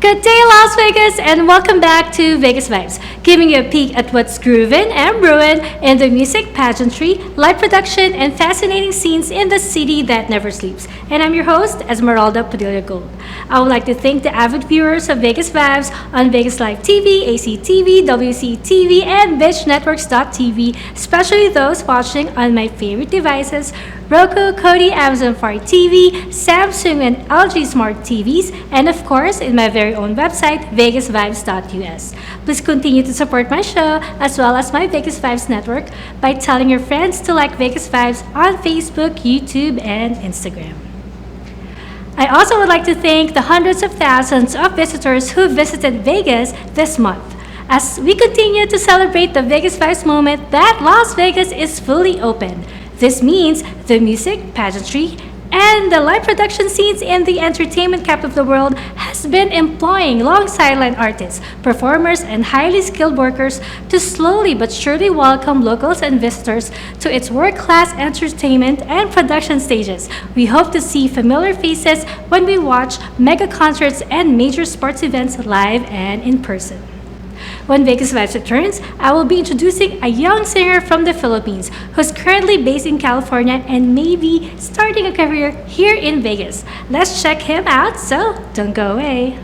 Good day, Las Vegas, and welcome back to Vegas Vibes, giving you a peek at what's groovin' and brewin' in the music, pageantry, live production, and fascinating scenes in the city that never sleeps. And I'm your host, Esmeralda Padilla-Gould. I would like to thank the avid viewers of Vegas Vibes on Vegas Live TV, ACTV, WCTV, and BitchNetworks.tv, especially those watching on my favorite devices, Roku, Kodi, Amazon Fire TV, Samsung, and LG Smart TVs, and of course, in my very own website, VegasVibes.us. Please continue to support my show as well as my Vegas Vibes network by telling your friends to like Vegas Vibes on Facebook, YouTube, and Instagram. I also would like to thank the hundreds of thousands of visitors who visited Vegas this month as we continue to celebrate the Vegas Vibes moment that Las Vegas is fully open. This means the music, pageantry, and the live production scenes in the entertainment capital of the world has been employing long sideline artists, performers, and highly skilled workers to slowly but surely welcome locals and visitors to its world-class entertainment and production stages. We hope to see familiar faces when we watch mega concerts and major sports events live and in person. When Vegas Vibes returns, I will be introducing a young singer from the Philippines who's currently based in California and may be starting a career here in Vegas. Let's check him out, so don't go away.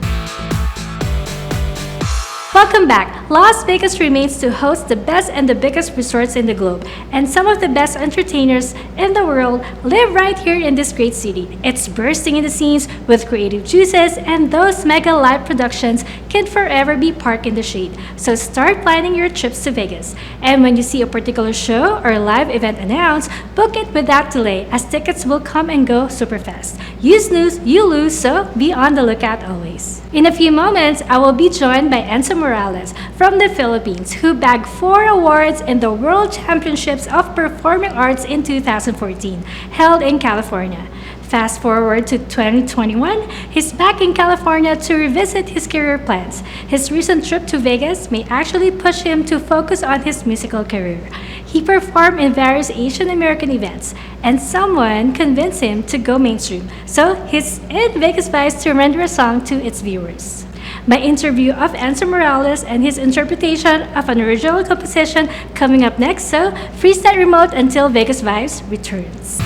Welcome back. Las Vegas remains to host the best and the biggest resorts in the globe, and some of the best entertainers in the world live right here in this great city. It's bursting in the scenes with creative juices, and those mega live productions can forever be parked in the shade. So start planning your trips to Vegas. And when you see a particular show or live event announced, book it without delay as tickets will come and go super fast. You snooze, you lose, so be on the lookout always. In a few moments, I will be joined by Enzo Morales from the Philippines, who bagged 4 awards in the World Championships of Performing Arts in 2014, held in California. Fast forward to 2021, he's back in California to revisit his career plans. His recent trip to Vegas may actually push him to focus on his musical career. He performed in various Asian American events, and someone convinced him to go mainstream. So he's in Vegas Vibes to render a song to its viewers. My interview of Enzo Morales and his interpretation of an original composition coming up next, so freeze that remote until Vegas Vibes returns.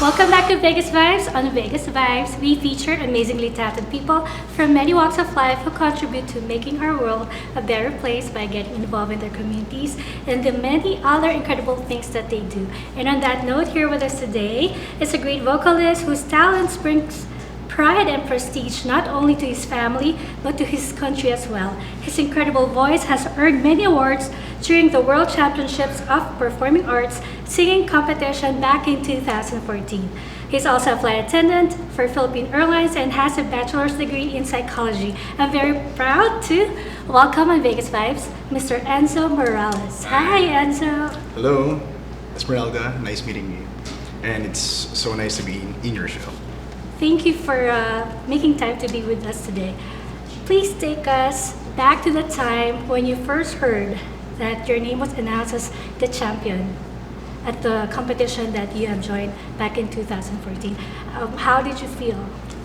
Welcome back to Vegas Vibes. On Vegas Vibes, we feature amazingly talented people from many walks of life who contribute to making our world a better place by getting involved in their communities and the many other incredible things that they do. And on that note, here with us today is a great vocalist whose talent brings pride and prestige not only to his family but to his country as well. His incredible voice has earned many awards during the World Championships of Performing Arts singing competition back in 2014. He's also a flight attendant for Philippine Airlines and has a bachelor's degree in psychology. I'm very proud to welcome on Vegas Vibes, Mr. Enzo Morales. Hi, Enzo. Hello, Esmeralda. Nice meeting you. And it's so nice to be in your show. Thank you for making time to be with us today. Please take us back to the time when you first heard that your name was announced as the champion at the competition that you have joined back in 2014. How did you feel?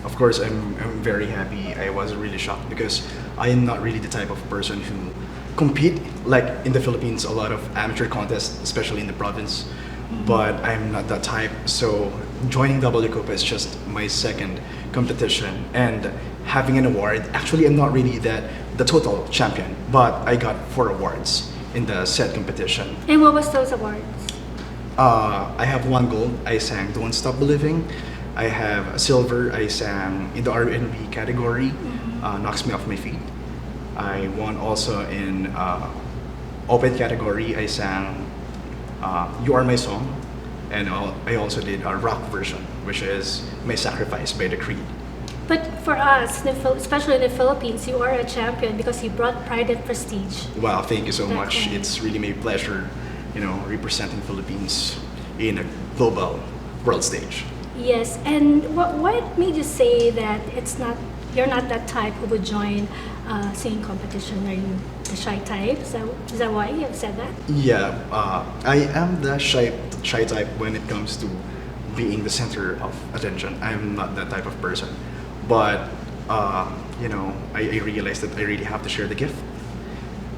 Of course, I'm very happy. I was really shocked because I am not really the type of person who compete like in the Philippines, a lot of amateur contests, especially in the province. But I'm not that type, so joining W Copa is just my second competition, and having an award. Actually, I'm not really the total champion, but I got 4 awards in the said competition. And what was those awards? I have 1 gold. I sang "Don't Stop Believing." I have a silver. I sang in the R&B category, "Knocks Me Off My Feet." I won also in open category. I sang "You Are My Song," and I also did a rock version, which is "My Sacrifice" by The Creed. But for us, especially in the Philippines, you are a champion because you brought pride and prestige. Wow, thank you so Back much. home. It's really my pleasure, representing Philippines in a global world stage. Yes, and what made you say that you're not that type who would join singing competition? Are you the shy type? Is that why you have said that? Yeah, I am the shy type when it comes to being the center of attention. I'm not that type of person. But I realized that I really have to share the gift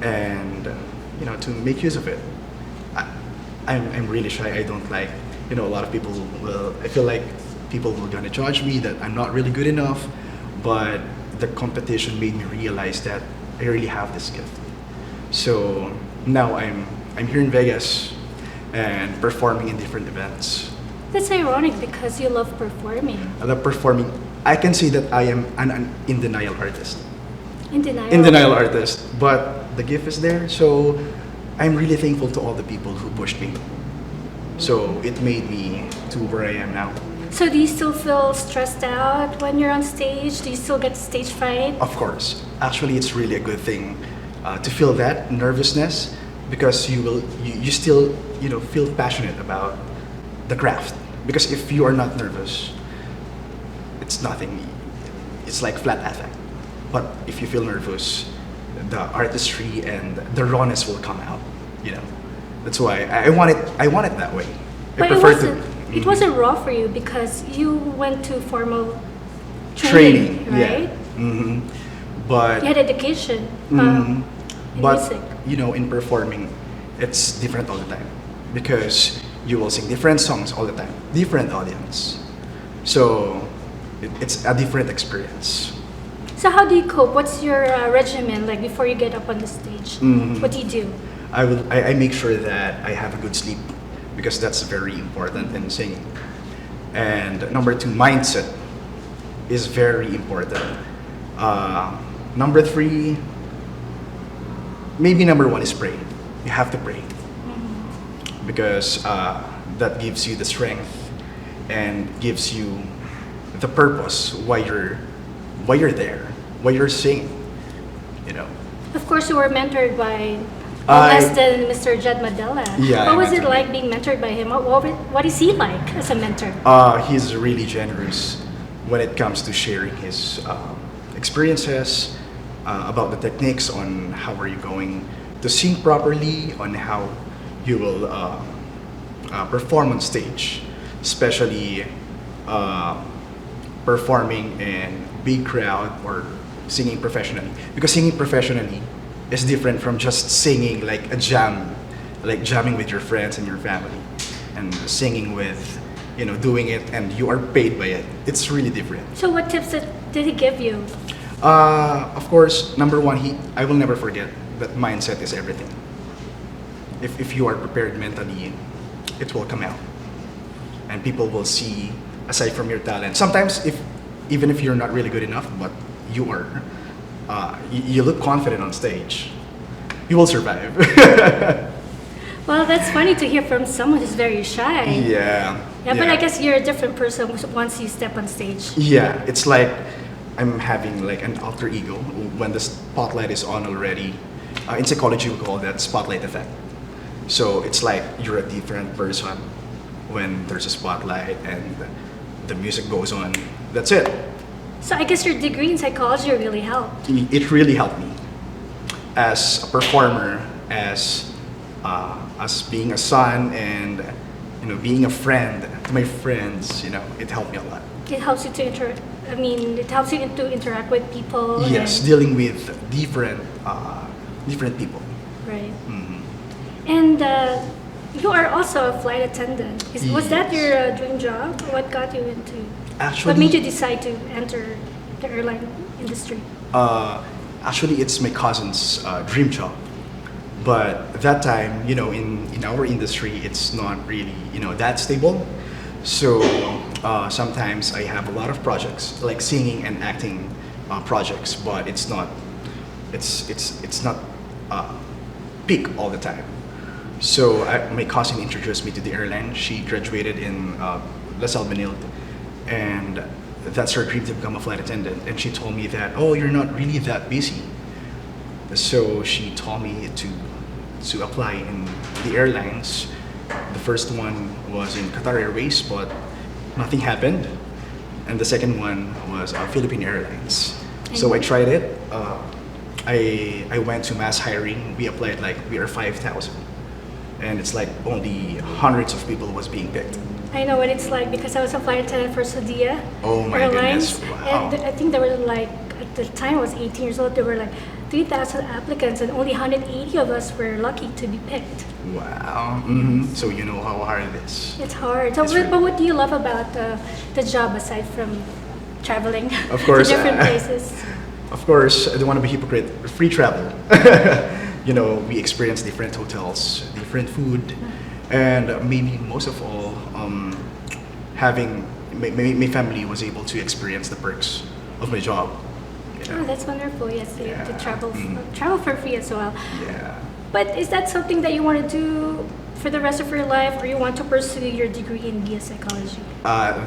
and to make use of it. I, I'm really shy. I don't like, a lot of people will, I feel like people will gonna judge me that I'm not really good enough, but the competition made me realize that I really have this gift. So now I'm here in Vegas and performing in different events. That's ironic because you love performing. I love performing. I can say that I am an in denial artist. In denial. In denial artist, but the gift is there. So I'm really thankful to all the people who pushed me. So it made me to where I am now. So do you still feel stressed out when you're on stage? Do you still get stage fright? Of course, actually, it's really a good thing to feel that nervousness because you still feel passionate about the craft. Because if you are not nervous, it's nothing. It's like flat affect. But if you feel nervous, the artistry and the rawness will come out. That's why I want it that way. But I prefer it wasn't raw for you because you went to formal training, right? Yeah. But You had education mhm. in But music. in performing, it's different all the time because you will sing different songs all the time, different audience. So it's a different experience. So how do you cope? What's your regimen like before you get up on the stage? What do you do? I make sure that I have a good sleep because that's very important in singing. And number two, mindset is very important. Number three, maybe number one is pray. You have to pray because that gives you the strength and gives you the purpose why you're there, why you're singing. Of course, you were mentored by no I- less than Mr. Jed Madela. Yeah, What I was it mentored like being mentored by him? What is he like as a mentor? He's really generous when it comes to sharing his experiences about the techniques on how are you going to sing properly, on how you will perform on stage, especially performing in big crowd or singing professionally. Because singing professionally is different from just singing like a jam, like jamming with your friends and your family, and singing with, doing it and you are paid by it. It's really different. So what tips did he give you? Of course, number one, I will never forget that mindset is everything. If you are prepared mentally, it will come out, and people will see aside from your talent. Sometimes, even if you're not really good enough, but you are, you look confident on stage, you will survive. Well, that's funny to hear from someone who's very shy. Yeah. Yeah, but I guess you're a different person once you step on stage. Yeah, it's like I'm having like an alter ego when the spotlight is on already. In psychology, we call that spotlight effect. So it's like you're a different person when there's a spotlight and the music goes on. That's it. So I guess your degree in psychology really helped. It really helped me as a performer, as being a son, and being a friend to my friends. It helped me a lot. It helps you to it helps you to interact with people. Yes, and- dealing with different people. Right. Mhm. And you are also a flight attendant. Was that Yes. your dream job? What got you into? Actually, What made you decide to enter the airline industry? Actually, it's my cousin's dream job. But that time, in our industry, it's not really, that stable. So sometimes I have a lot of projects, like singing and acting projects, but it's not peak all the time. So my cousin introduced me to the airline. She graduated in LaSalle Manila, and that's her dream to become a flight attendant. And she told me that, oh, you're not really that busy. So she told me to apply in the airlines. The first one was in Qatar Airways, but nothing happened. And the second one was Philippine Airlines. So I tried it. I went to mass hiring. We applied we are 5,000. And it's like only hundreds of people was being picked. I know what it's like because I was a flight attendant for Saudia Oh my Airlines, goodness! Wow. and I think there were like at the time I was 18 years old. There were like 3,000 applicants, and only 180 of us were lucky to be picked. Wow. So you know how hard it is. It's hard. So, It's really- but what do you love about the job aside from traveling Of course, to different places? Of course, I don't want to be hypocrite. Free travel. You know, we experience different hotels, different food, and maybe most of all, having my family was able to experience the perks of my job. You Oh, know? that's wonderful. Yes, to Yeah. travel travel for free as well. Yeah. But is that something that you want to do for the rest of your life, or you want to pursue your degree in media psychology?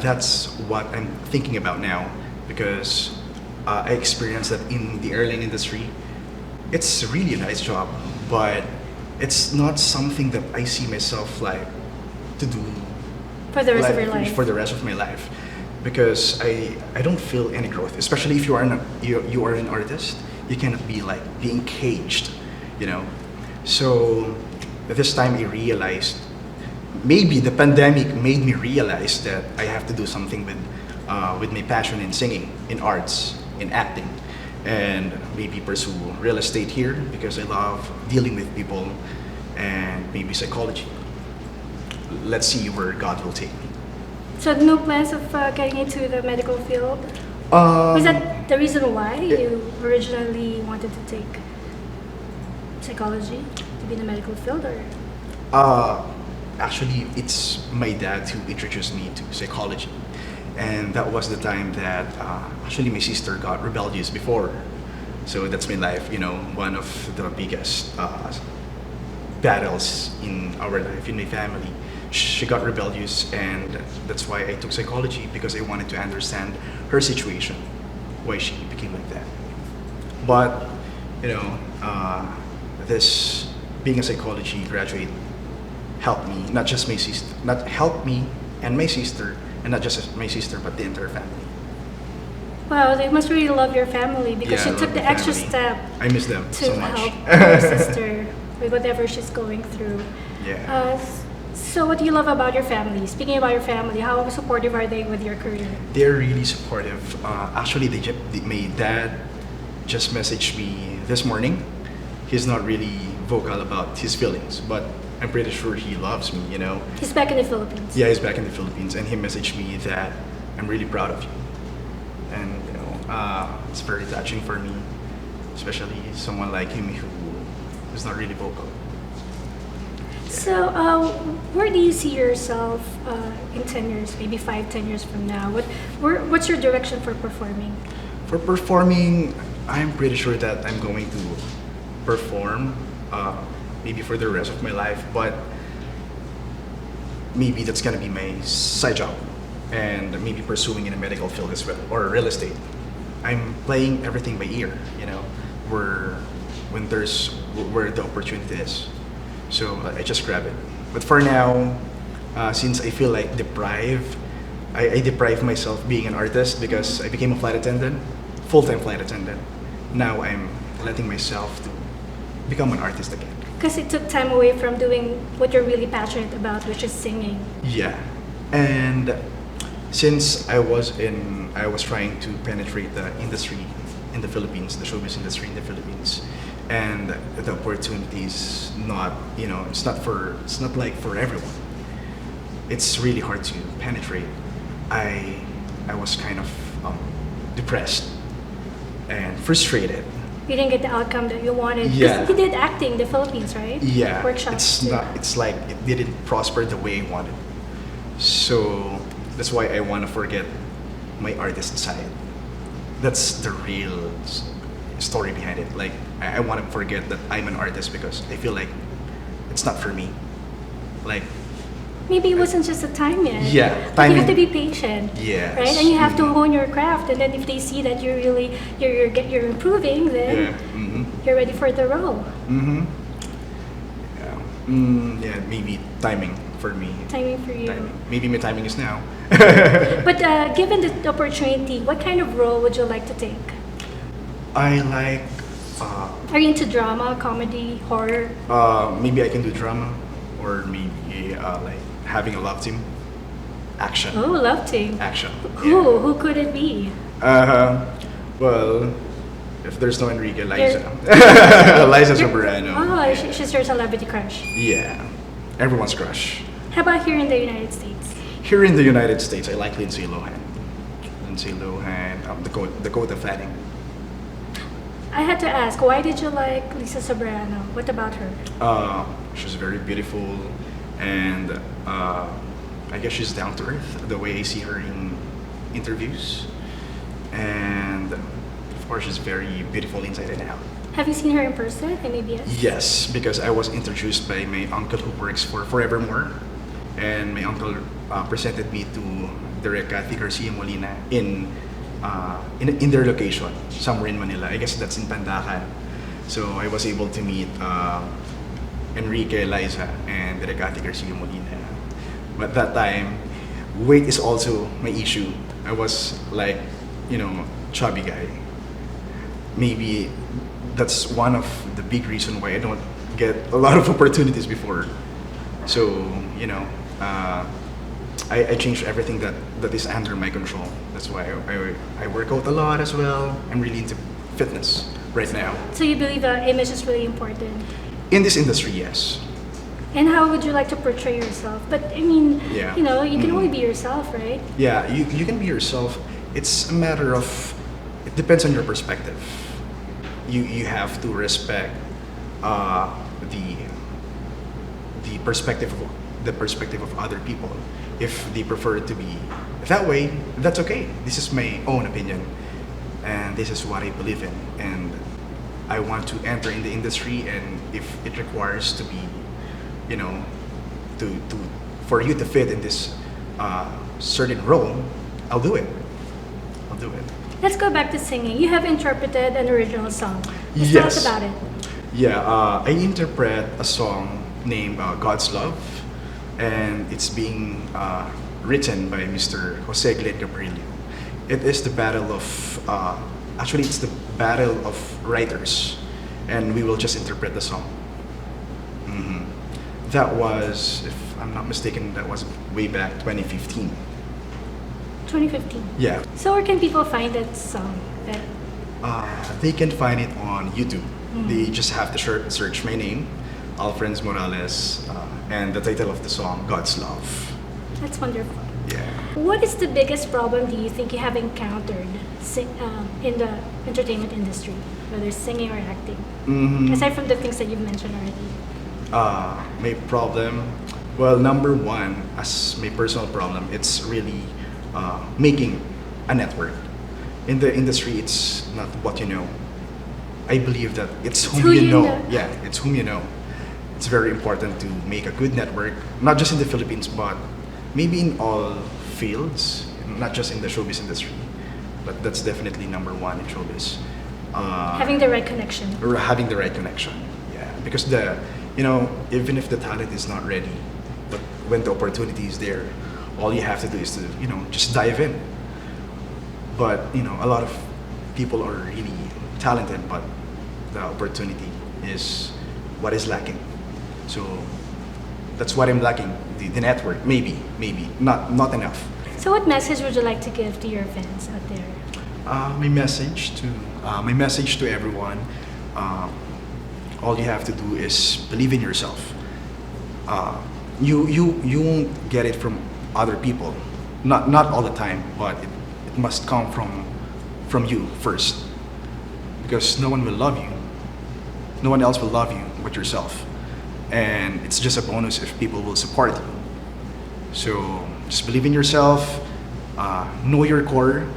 That's what I'm thinking about now because I experienced that in the airline industry. It's really a nice job, but it's not something that I see myself like to do For the rest of like, your life? for the rest of my life because I don't feel any growth, especially if you are you are an artist. You cannot be like being caged, you know. So this time I realized maybe the pandemic made me realize that I have to do something with my passion in singing, in arts, in acting, and maybe pursue real estate here because I love dealing with people, and maybe psychology. Let's see where God will take me. So no plans of getting into the medical field? Um, Was that the reason why you originally wanted to take psychology to be in the medical field, or? Actually, it's my dad who introduced me to psychology, and that was the time that actually my sister got rebellious before. So that's my life, you know, one of the biggest battles in our life, in my family. She got rebellious, and that's why I took psychology because I wanted to understand her situation, why she became like that. But you know, this being a psychology graduate helped me, not just my sister, not helped me and my sister, and not just my sister, but the entire family. Wow, they must really love your family because Yeah, I you took love the my extra family. step I miss them to so much. help your sister with whatever she's going through. Yeah. So what do you love about your family? Speaking about your family, how supportive are they with your career? They're really supportive. Actually, my dad just messaged me this morning. He's not really vocal about his feelings, but I'm pretty sure he loves me, you know. He's back in the Philippines. Yeah, he's back in the Philippines, and he messaged me that I'm really proud of you. And, you know, it's very touching for me, especially someone like him who is not really vocal. So, where do you see yourself in 10 years, maybe 5, 10 years from now? What's your direction for performing? For performing, I'm pretty sure that I'm going to perform maybe for the rest of my life, but maybe that's gonna be my side job and maybe pursuing in a medical field as well or real estate. I'm playing everything by ear, you know, where the opportunity is. So I just grab it. But for now, since I feel like I deprive myself being an artist because I became a flight attendant, full-time flight attendant. Now I'm letting myself to become an artist again. Because it took time away from doing what you're really passionate about, which is singing. Yeah, and since I was trying to penetrate the industry in the Philippines, the showbiz industry in the Philippines, and the opportunity is not, you know, it's not like for everyone. It's really hard to penetrate. I was kind of depressed and frustrated. You didn't get the outcome that you wanted. 'Cause Yeah. you did acting in the Philippines, right? Yeah, Workshops. too. it's like it didn't prosper the way I wanted. So that's why I want to forget my artist side. That's the real story behind it. Like I want to forget that I'm an artist because I feel like it's not for me. Like Maybe it wasn't just the time yet. Yeah, But you timing. have to be patient. Yes. Right, and you have to Mhm. hone your craft, and then if they see that you're improving, then you're ready for the role. Yeah, maybe timing for me. Timing for you. Timing. Maybe my timing is now. But given the opportunity, what kind of role would you like to take? I like Are you into drama, comedy, horror? maybe I can do drama or maybe like having a love team. action. Oh, love to. Action. Who? Who could it be? Well, if there's no Enrique, Liza. There- Liza You're- Soberano. Oh, she's your celebrity crush. Yeah, everyone's crush. How about here in the United States? Here in the United States, I like Lindsay Lohan. Lindsay Lohan, Dakota Fanning. I had to ask, why did you like Lisa Soberano? What about her? She's very beautiful, and I guess she's down to earth the way I see her in interviews, and of course she's very beautiful inside and out. Have you seen her in person? And maybe yes. Yes, because I was introduced by my uncle who works for Forevermore, and my uncle presented me to Direk Cathy Garcia Molina in their location somewhere in Manila. I guess that's in Pandacan. So I was able to meet Enrique, Liza, and Direk Cathy Garcia Molina. But that time, weight is also my issue. I was like, chubby guy. Maybe that's one of the big reason why I don't get a lot of opportunities before. So, I changed everything that is under my control. That's why I work out a lot as well. I'm really into fitness right now. So you believe that image is really important? In this industry, yes. And how would you like to portray yourself? But I mean, Yeah. you can only be yourself, right? Yeah, you can be yourself. It's a matter of, it depends on your perspective. You have to respect the perspective of other people. If they prefer it to be that way, that's okay. This is my own opinion, and this is what I believe in. And I want to enter in the industry, and if it requires to be, for you to fit in this certain role, I'll do it. I'll do it. Let's go back to singing. You have interpreted an original song. Let's Yes. tell us about it. Yeah, I interpret a song named God's Love, and it's being written by Mr. Jose Glenn Gabrielio. It is the battle of, actually it's the battle of writers, and we will just interpret the song. That was, if I'm not mistaken, that was way back 2015. 2015. Yeah. So where can people find that song? They can find it on YouTube. They just have to search my name, Enzo Morales, and the title of the song, God's Love. That's wonderful. Yeah. What is the biggest problem do you think you have encountered in the entertainment industry, whether singing or acting? Aside from the things that you've mentioned already. My problem, well, number one, as my personal problem, it's really making a network. In the industry, it's not what you know. I believe that it's whom you know. Yeah, it's whom you know. It's very important to make a good network, not just in the Philippines, but maybe in all fields, not just in the showbiz industry. But that's definitely number one in showbiz. Having the right connection. Or having the right connection. Yeah, because even if the talent is not ready, but when the opportunity is there, all you have to do is to, just dive in. But, a lot of people are really talented, but the opportunity is what is lacking. So that's what I'm lacking, the network, maybe, not enough. So what message would you like to give to your fans out there? My message to everyone, all you have to do is believe in yourself. You won't get it from other people, not all the time, but it must come from you first, because no one will love you. No one else will love you but yourself, and it's just a bonus if people will support you. So just believe in yourself, know your core,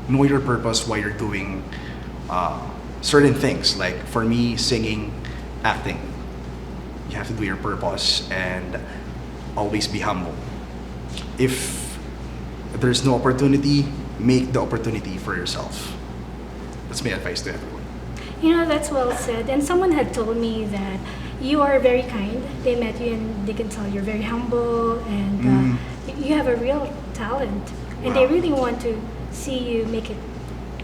know your purpose, why you're doing certain things. Like for me, singing, acting, you have to do your purpose and always be humble. If there's no opportunity, make the opportunity for yourself. That's my advice to everyone. That's well said. And someone had told me that you are very kind. They met you and they can tell you're very humble and you have a real talent. And they Wow. really want to see you make it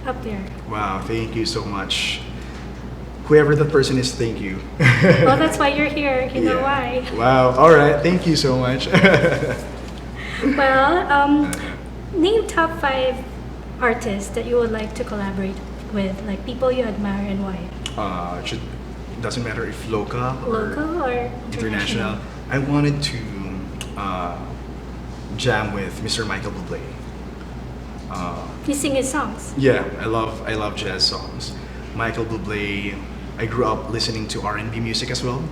up there. Wow, thank you so much. Whoever that person is, thank you. Well, that's why you're here. You know Yeah. why. Wow, all right, thank you so much. Well, name top 5 artists that you would like to collaborate with, like people you admire and why. Should doesn't matter if local or Local or international. I wanted to jam with Mr. Michael Bublé. You sing his songs. Yeah, I love jazz songs. Michael Bublé. I grew up listening to R&B music as well,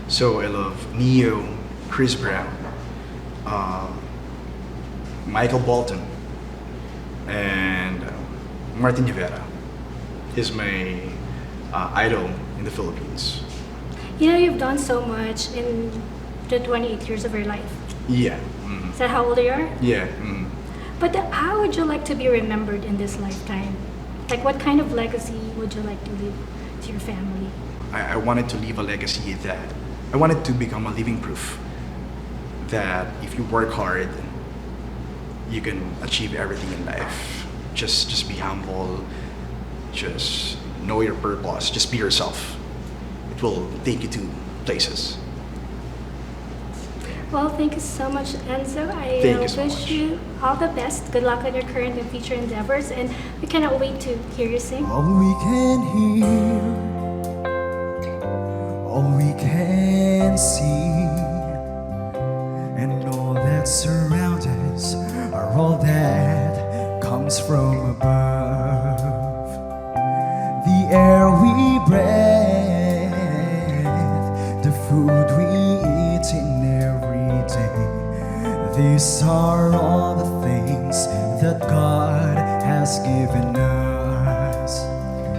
so I love Neo, Chris Brown, Michael Bolton, and Martin Rivera. He's my idol in the Philippines. You know, you've done so much in the 28 years of your life. Yeah. Is that how old you are? Yeah. But how would you like to be remembered in this lifetime? Like, what kind of legacy would you like to leave to your family? I wanted to leave a legacy that I wanted to become a living proof that if you work hard, you can achieve everything in life. Just be humble. Just know your purpose. Just be yourself. It will take you to places. Well, thank you so much, Enzo. I Thank you so wish much. you all the best. Good luck on your current and future endeavors, and we cannot wait to hear you sing. All we can hear, all we can see, and all that surrounds us are all that comes from above. The air we breathe, the food we eat in every day. These are all the things that God has given us.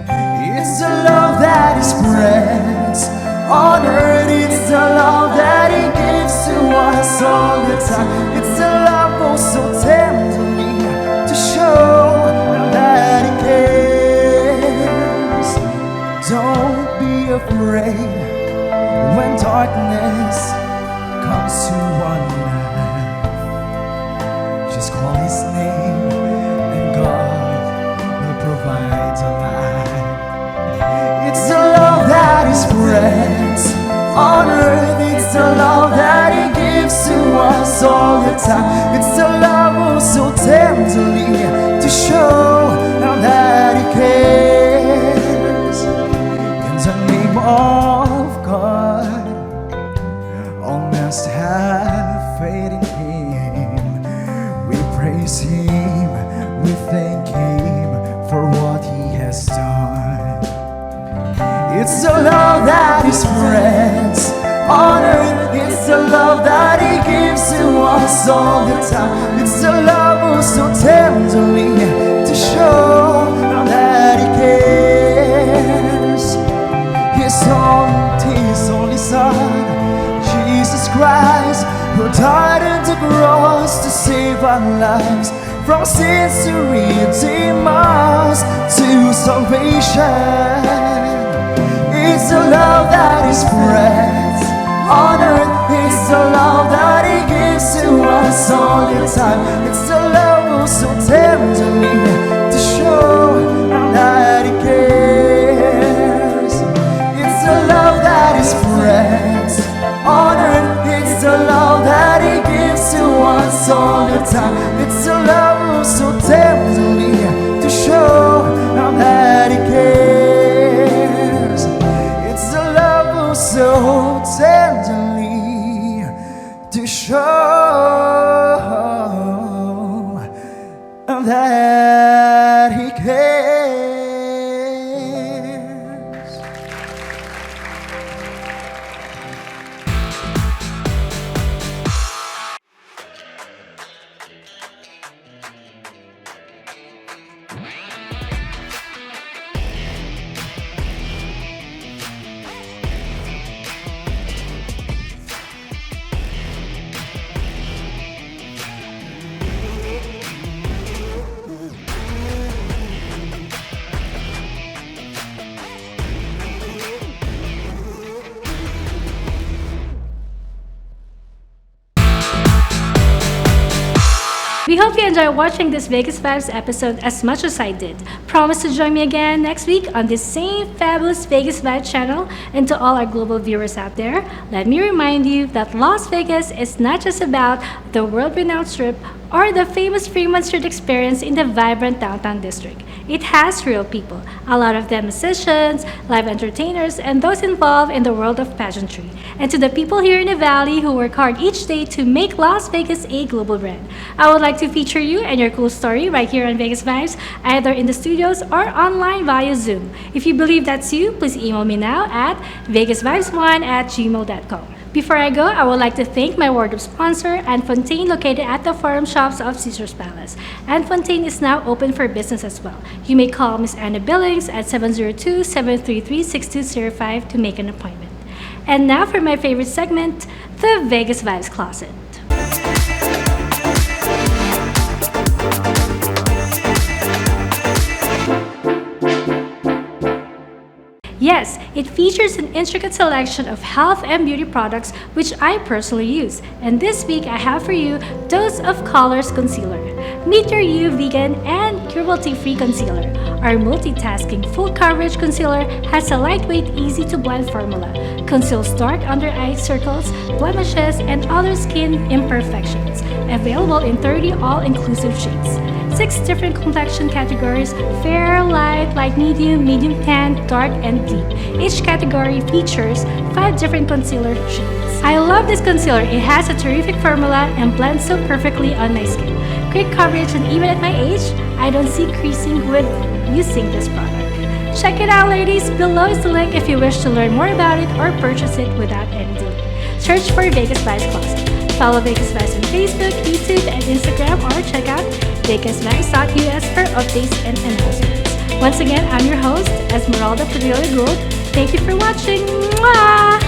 It's the love that He spreads on earth. It's the love that He gives to us all the time. It's the love oh so tenderly to show that He cares. Don't be afraid when darkness comes to one life. Just call His name and God will provide a light. It's the love that He spreads on earth. It's the love that He gives to us all the time. It's the love oh so tenderly to show that He cares. In the name of God, all must have faith in Him. We praise Him, we thank Him for what He has done. It's the love that He spreads on earth. It's the love that He gives to us all the time. It's the love oh so tenderly to show that He cares. His only Son, Jesus Christ, who died on the cross to save our lives, from sins to redeem us to salvation. It's the love that He spreads on earth. It's the love that He gives to us all the time. It's the love oh so tenderly to show that He cares. It's the love that He spreads on earth. It's the love that He gives to us all the time. It's the love oh so tenderly to show that He cares. It's the love oh so tenderly to show that. We hope you enjoy watching this Vegas Vibes episode as much as I did. Promise to join me again next week on this same fabulous Vegas Vibes channel. And to all our global viewers out there, let me remind you that Las Vegas is not just about the world-renowned Strip or the famous Fremont Street experience in the vibrant downtown district. It has real people, a lot of them musicians, live entertainers, and those involved in the world of pageantry. And to the people here in the Valley who work hard each day to make Las Vegas a global brand, I would like to feature you and your cool story right here on Vegas Vibes, either in the studios or online via Zoom. If you believe that's you, please email me now at vegasvibes1@gmail.com. Before I go, I would like to thank my wardrobe sponsor, Anne Fontaine, located at the Forum Shops of Caesars Palace. Anne Fontaine is now open for business as well. You may call Miss Anna Billings at 702-733-6205 to make an appointment. And now for my favorite segment, the Vegas Vibes Closet. Yes, it features an intricate selection of health and beauty products which I personally use. And this week I have for you Dose of Colors Concealer. Meet your You Vegan and cruelty-free concealer. Our multitasking full coverage concealer has a lightweight, easy to blend formula. Conceals dark under eye circles, blemishes, and other skin imperfections. Available in 30 all-inclusive shades. 6 different complexion categories: fair, light, light medium, medium tan, dark, and deep. Each category features 5 different concealer shades. I love this concealer. It has a terrific formula and blends so perfectly on my skin. Great coverage, and even at my age, I don't see creasing with using this product. Check it out, ladies. Below is the link if you wish to learn more about it or purchase it without any delay. Search for Vegas Vibes Closet. Follow Vegas Vibes on Facebook, YouTube, and Instagram, or check out VegasVibes.us for updates and announcements. Once again, I'm your host, Esmeralda Padilla-Gould. Thank you for watching. Mwah!